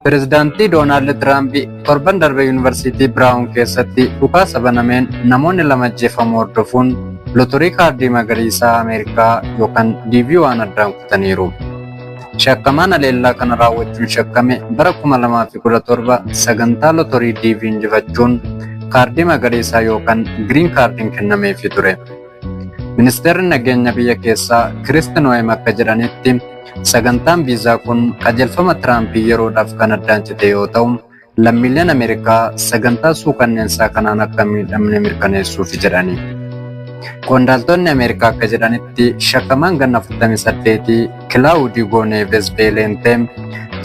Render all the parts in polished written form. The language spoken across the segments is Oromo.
Pireezidaantii Doonaald Tiraamp torban darbe Yuunivarsiitii Biraawun keessatti dhukaasa banameen namoonni lama ajjeefamuu hordofuun lotorii kaardii magariisaa Ameerikaa yookaan DV waan addaan kutaniiru. Shakkamaan haleellaa kana raawwachuun shakkame bara 2017 sagantaa lotorii DV injifachuun kaardii magariisaa yookaan giriin kaardiin kennameefii ture. Ministeerri nageenya biyya keessaa Kirsti Noo'em akka jedhanitti sagantaan viizaa kun qajeelfama Tiraamp yeroodhaaf kan addaan cite yoo ta'u, lammiileen Ameerikaa sagantaa suukanneensaa kanaan akka miidhamne mirkaneessuuf jedhani. Qondaaltonni Ameerikaa akka jedhanitti shakkamaan ganna 48 Kilaawudii Gooneeves Beelentee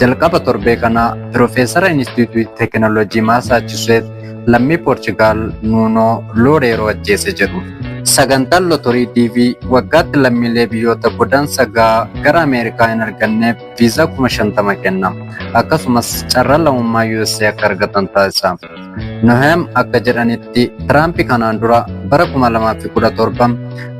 jalqaba torbee kana Piroofeesara Inistituutii Teekinooloojii Maasaachuseet lammii Poorchugaal Nuunoo Looreeroo ajjeese jedhu. Sagantaan lotorii DV waggaatti lammiilee biyyoota godaansa gara Ameerikaa hin arganneef viizaa 50,000 kenna. Akkasumas carraa lammummaa USA akka argatan taasisa. Noo'em akka jedhanitti Tiraamp kanaan dura bara 2017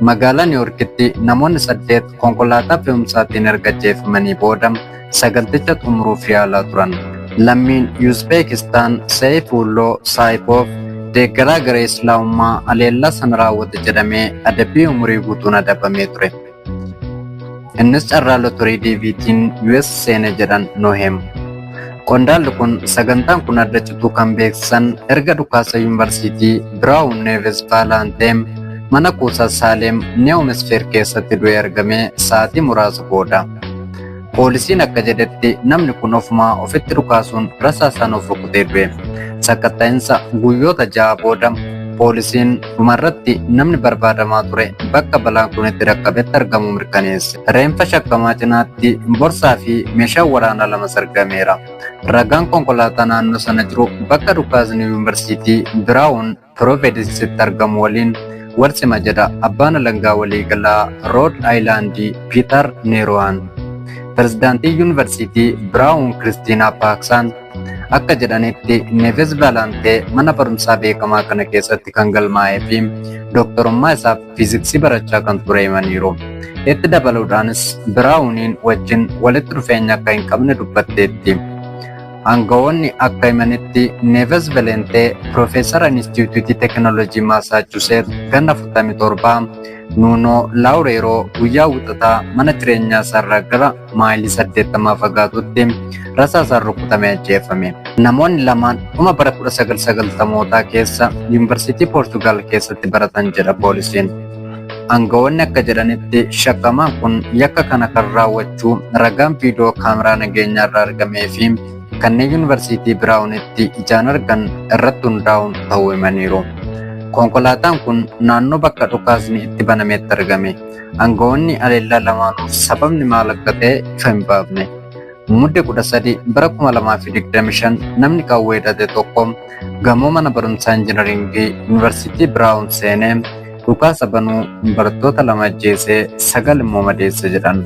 magaalaa Niiwuorkitti namoonni 8 konkolaataa fe'umsaatiin erga ajjeefamanii booda saganticha xumuruuf yaalaa turan. Lammiin Uzbeekistaan Seeyifulloo Saayipoof deeggaraa garee Islaamummaa haleellaa sana raawwate jedhamee adabbii umurii guutuun adabamee ture. Innis carraa lotorii DVtiin US seene jedhan Noo'em. Qondaalli kun sagantaan kun adda cituu kan beeksisan erga dhukaasa Yuunivarsiitii Biraawun Neeves Baalanteem mana kuusaa Saaleem Niiw Heemisfeer keessatti du'ee argamee sa'aatii muraasa booda. Poolisiin akka jedhetti namni kun ofumaa ofitti dhukaasuun rasaasaan of rukutee du'e. Sakatta'insa guyyoota 6 booda poolisiin dhumarratti namni barbaadamaa ture bakka balaan kun itti dhaqqabetti argamu mirkaneesse. Reenfa shakkamaa cinaatti borsaa fi meeshaan waraanaa 2 argameera. Ragaan konkolaataa naannoo sana jiru bakka dhukaasni Yuunivarsiitii Biraawun Piroovidensitti argamu waliin walsima jedha abbaan alangaa waliigalaa Rood Aayilaandii Piiter Neeroo'aan. Pireezidaantii Yuunivarsiitii Biraawun Kiristiinaa Paaksaan akka jedhanitti Neeves Baalantee mana barumsaa beekamaa kana keessatti kan galmaa'ee fi dooktorummaa isaaf fiiziksii barachaa kan ture himaniiru. Itti dabaluudhaanis Biraawuniin wajjin walitti dhufeenya akka hin qabne dubbatteetti. Aangawoonni akka himanitti Neeves Baalantee Piroofeesara Inistituutii Teekinooloojii Maasaachuseet ganna 47 Nuunoo Looreeroo guyyaa wixataa mana jireenyaa isaarraa gara maayilii 80 fagaatutti rasaasaan rukutamee ajjeefame. Namoonni lamaan bara 1990 keessa Yuunivarsiitii Poorchugaal keessatti baratan jedha poolisiin. Aangawoonni akka jedhanitti shakkamaan kun yakka kana kan raawwachuu ragaan viidiyoo kaameraa nageenyaa irraa argamee fi kanneen Yuunivarsiitii Biraawunitti ijaan argan irratti hundaa'uun ta'uu himaniiru. Konkolaataan kun naannoo bakka dhukaasni itti banametti argame. Aangawoonni haleellaa lamaanuuf sababni maal akka ta'e ifa hin baafne. Muddee 13 bara 2025 namni qawwee hidhate tokko gamoo mana barumsaa injinaringii Yuunivarsiitii Biraawun seenee dhukaasa banuu barattoota 2 ajjeesee 9 immoo madeesse jedhan.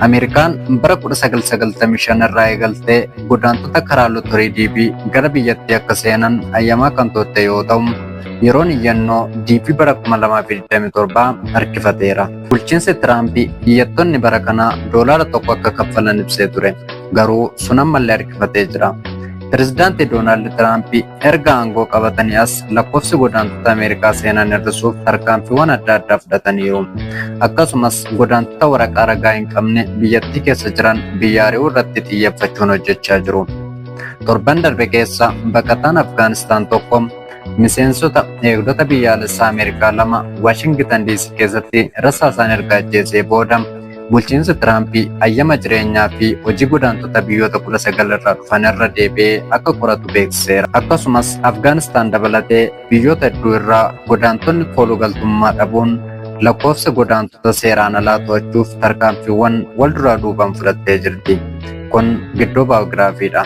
Ameerikaan bara 1995 irraa eegaltee godaantota karaa lotorii DV gara biyyattii akka seenan ayyamaa kan turte yoo ta'u, yeroon iyyannoo DV bara 2027 harkifateera. Bulchiinsi Tiraamp biyyoonni bara kana doolaara 1 akka kaffalan ibsee ture. Garuu sun ammallee harkifatee jira. Pireezidaantii Doonaald Tiraamp erga aangoo qabatanii as lakkoofsi godaantota Ameerikaa seenan hir'isuuf tarkaanfiiwwan adda addaa fudhataniiru. Akkasumas godaantota waraqaa ragaa hin qabne biyyattii keessa jiran biyya ari'uu irratti xiyyeeffachuun hojjechaa jiru. Torban darbe keessa baqataan Afgaanistaan tokko miseensota eegdota biyyaalessaa Ameerikaa 2 Waashingtan DC keessatti rasaasaan erga ajjeesee booda bulchiinsi Tiraamp ayyama jireenyaa fi hojii godaantota biyyoota 19 irraa dhufan irra deebi'ee akka qoratu beeksiseera. Akkasumas Afgaanistaan dabalatee biyyoota hedduu irraa godaantonni koolugaltummaa dhabuun lakkoofsa godaantota seeraan alaa to'achuuf tarkaanfiiwwan wal duraa duubaan fudhattee jirti. Kun gidduu baayogiraafiidha.